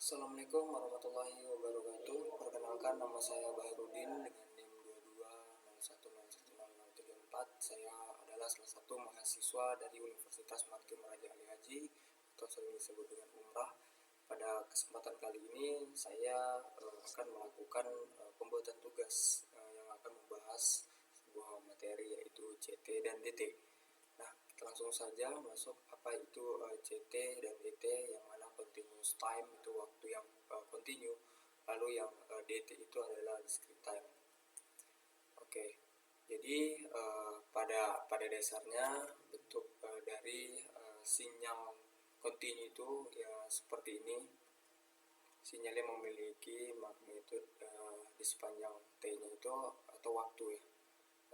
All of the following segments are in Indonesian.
Assalamualaikum warahmatullahi wabarakatuh. Perkenalkan, nama saya Bahrudin dengan NIM 2201010034. Saya adalah salah satu mahasiswa dari Universitas Maritim Raja Ali Haji atau sering disebut dengan Umrah. Pada kesempatan kali ini saya akan melakukan pembuatan tugas yang akan membahas sebuah materi, yaitu CT dan DT. Nah, kita langsung saja masuk apa itu CT dan DT, yang mana continuous time itu waktu yang continue, lalu yang DT itu adalah discrete time. Oke, jadi pada dasarnya bentuk dari sinyal continue itu ya seperti ini. Sinyalnya memiliki magnitude di sepanjang T-nya itu atau waktu ya.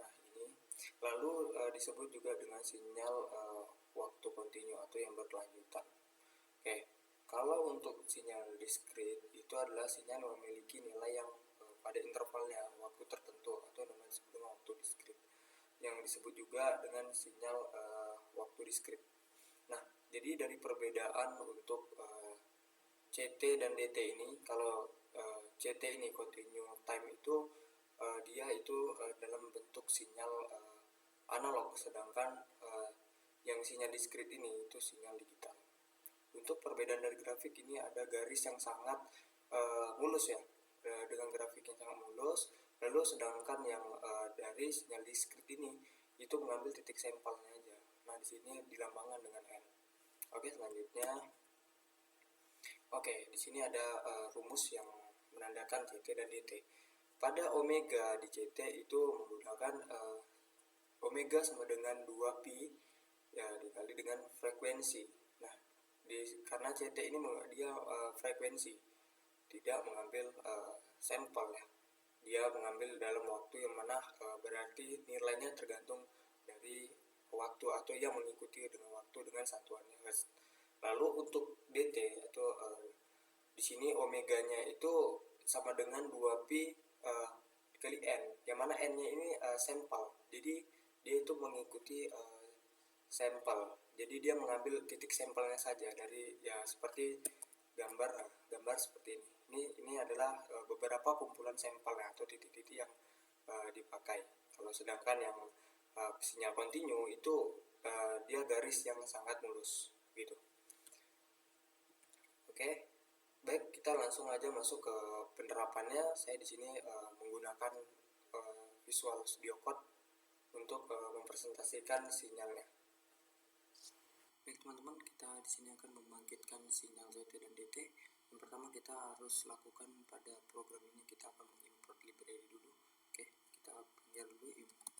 Nah, ini lalu disebut juga dengan sinyal waktu kontinu atau yang berkelanjutan. Oke, kalau untuk sinyal discrete itu adalah sinyal yang memiliki nilai yang pada intervalnya waktu tertentu atau disebut dengan waktu discrete, yang disebut juga dengan sinyal waktu discrete. Nah, jadi dari perbedaan untuk CT dan DT ini, kalau CT ini continue time itu dia itu dalam bentuk sinyal analog, sedangkan yang sinyal discrete ini itu sinyal digital. Untuk perbedaan dari grafik ini ada garis yang sangat mulus ya, dengan grafik yang sangat mulus. Lalu sedangkan yang dari sinyal discrete ini itu mengambil titik sampelnya aja. Nah, di sini dilambangkan dengan N. Oke, selanjutnya. Oke, di sini ada rumus yang menandakan CT dan DT. Pada omega di CT itu menggunakan omega sama dengan 2pi ya dikali dengan frekuensi. Nah, karena CT ini dia frekuensi, tidak mengambil sampel ya. Dia mengambil dalam waktu yang mana berarti nilainya tergantung dari waktu atau yang mengikuti dengan waktu dengan satuannya Hertz. Lalu untuk DT atau di sini omeganya itu sama dengan 2pi dikali N, yang mana N-nya ini sampel. Jadi dia itu mengikuti sampel. Jadi dia mengambil titik sampelnya saja dari ya seperti gambar seperti ini. Ini adalah beberapa kumpulan sampel atau titik-titik yang dipakai. Kalau sedangkan yang sinyal kontinu itu dia garis yang sangat mulus gitu. Oke, baik, kita langsung aja masuk ke penerapannya. Saya di sini menggunakan Visual Studio Code untuk mempresentasikan sinyalnya. Baik teman-teman, kita di sini akan membangkitkan sinyal CT dan DT. Yang pertama kita harus lakukan pada program ini, kita akan mengimport library dulu. Oke, kita pindah dulu import.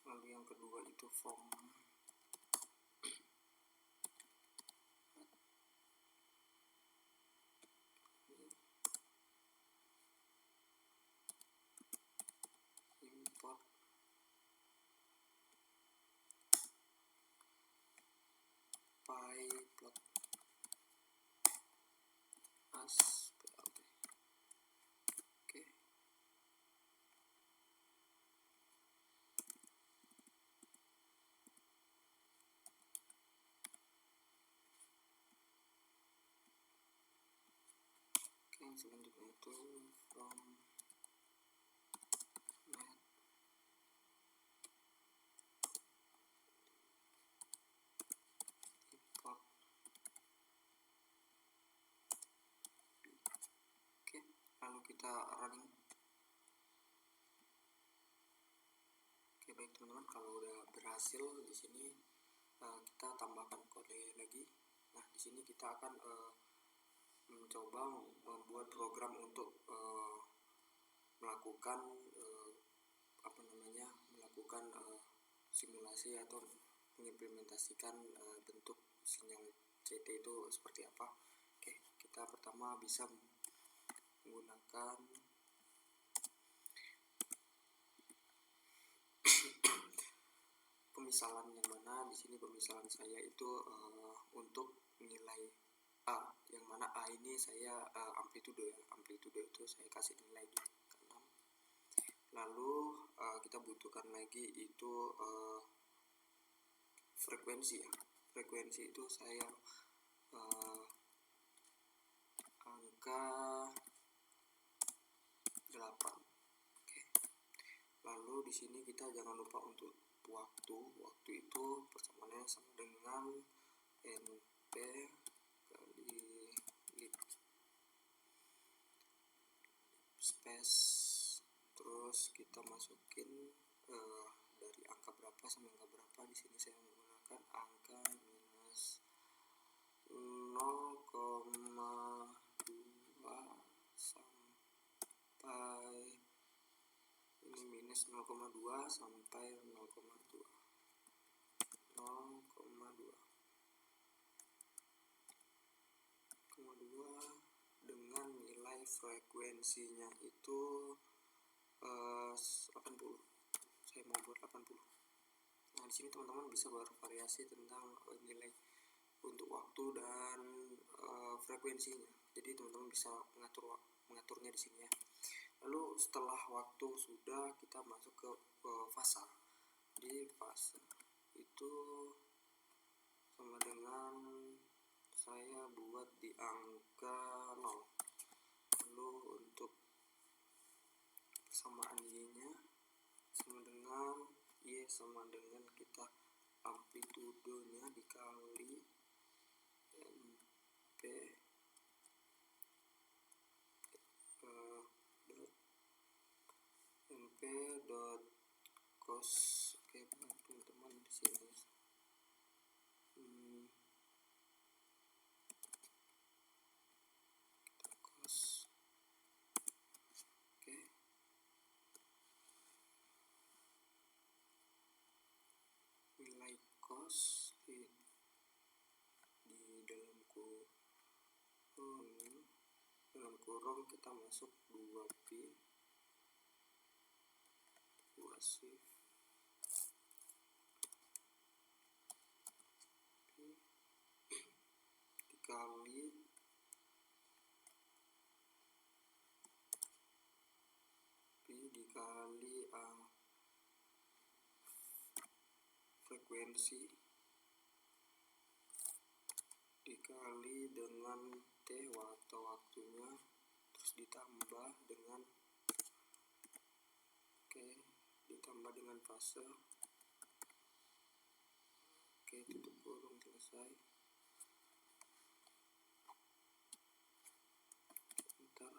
Lalu yang kedua itu form. Import pyplot as plt. Oke. Yang selanjutnya itu from net import. Oke, lalu kita running. Oke, baik teman-teman, kalau udah berhasil di sini kita tambahkan kode lagi. Nah, di sini kita akan mencoba membuat program untuk melakukan melakukan simulasi atau mengimplementasikan bentuk sinyal CT itu seperti apa. Oke, kita pertama bisa menggunakan pemisalan, yang mana di sini pemisalan saya itu untuk nilai A yang mana A ini saya amplitude ya, amplitude itu saya kasih nilai di ke 6. Lalu kita butuhkan lagi itu frekuensi ya. Frekuensi itu saya angka 8. Oke. Lalu di sini kita jangan lupa untuk waktu. Waktu itu persamaannya sama dengan NP kali lip space. Terus kita masukin dari angka berapa sampai angka berapa. Di sini saya menggunakan angka minus 0,2 sampai ini minus 0,2 sampai 0,2 dengan nilai frekuensinya itu 80. Saya mau buat 80. Nah, di sini teman-teman bisa bervariasi tentang nilai untuk waktu dan frekuensinya. Jadi teman-teman bisa mengaturnya di sini ya. Lalu setelah waktu sudah, kita masuk ke fasa. Di fase itu sama dengan saya buat di angka 0. Lalu untuk persamaan Y-nya sama dengan Y sama dengan kita amplitudenya dikali NP dot cos. Oke teman-teman, di sini cos. Oke, nilai cos di dalam kurung kita masuk 2pi dikali frekuensi dikali dengan T atau waktunya, terus ditambah dengan ditambah dengan fase. Oke, tutup kurung, selesai. Bentar,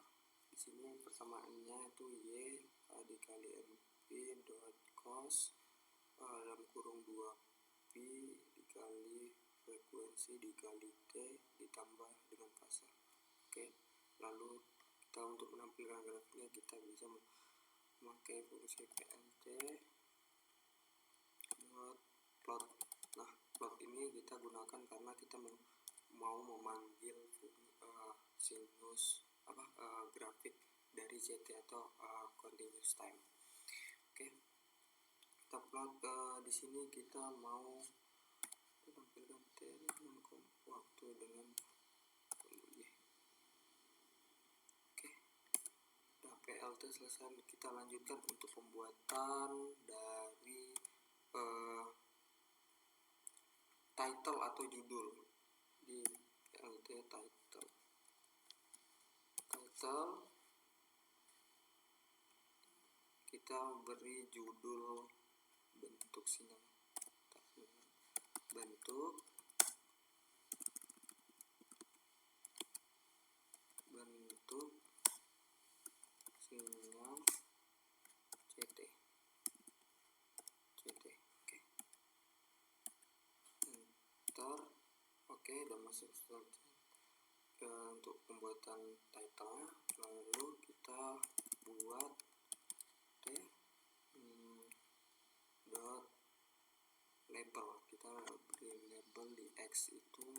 di sini persamaannya itu Y dikali NP dot cos dalam kurung 2pi dikali frekuensi dikali T ditambah dengan fase. Oke, lalu kita untuk menampilkan grafiknya kita bisa memakai fungsi plt dot plot. Nah, plot ini kita gunakan karena kita mau memanggil sinus grafik dari ZT atau continuous time. Oke, kita plot di sini kita mau tampilkan T dengan waktu dengan Y. Oke, udah PLT selesai. Kita lanjutkan untuk pembuatan dari title atau judul di PLT title. Kita beri judul bentuk sinyal, bentuk sinyal CT. Oke, enter. Oke, udah masuk untuk pembuatan title-nya. Lalu kita buat dot label. Kita beri label di X itu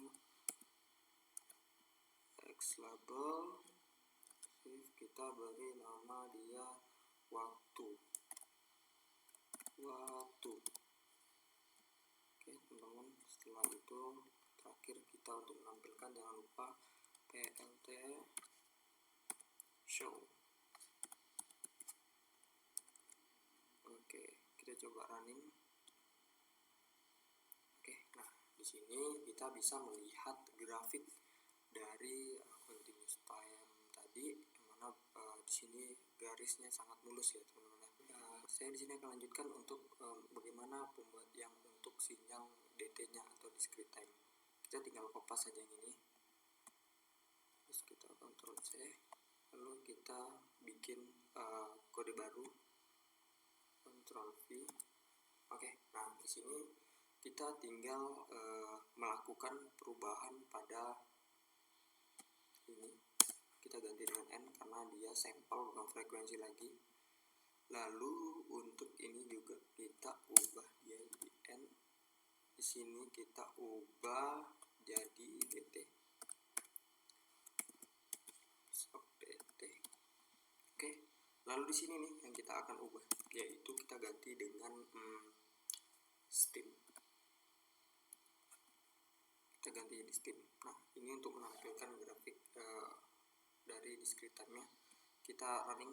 X label. Kita beri nama dia waktu. Oke teman-teman, setelah itu terakhir kita untuk menampilkan jangan lupa lt show. Oke, kita coba running. Oke, nah di sini kita bisa melihat grafik dari continuous time tadi, yang mana di sini garisnya sangat mulus ya teman-teman. Saya di sini akan lanjutkan untuk bagaimana pembuat yang untuk sinyal DT-nya atau discrete time. Kita tinggal kopas saja yang ini, terus kita Ctrl C, lalu kita bikin kode baru, Ctrl V. Oke, nah di sini kita tinggal melakukan perubahan pada ini. Kita ganti dengan N karena dia sampel bukan frekuensi lagi. Lalu untuk ini juga kita ubah dia jadi N. Di sini kita ubah jadi DT. DT. Oke. Lalu di sini nih yang kita akan ubah, yaitu kita ganti dengan steam. Kita ganti jadi steam. Nah, ini untuk menampilkan grafik dari discrete time-nya. Kita running.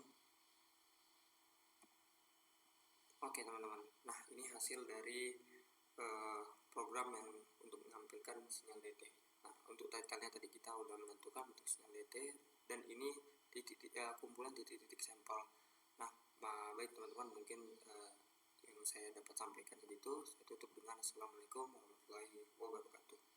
Oke teman-teman, nah ini hasil dari program yang untuk menampilkan sinyal DT. Nah, untuk title-nya tadi kita udah menentukan untuk sinyal DT, dan ini kumpulan titik-titik sampel. Nah, baik teman-teman, mungkin yang saya dapat sampaikan itu. Saya tutup dengan Assalamualaikum warahmatullahi wabarakatuh.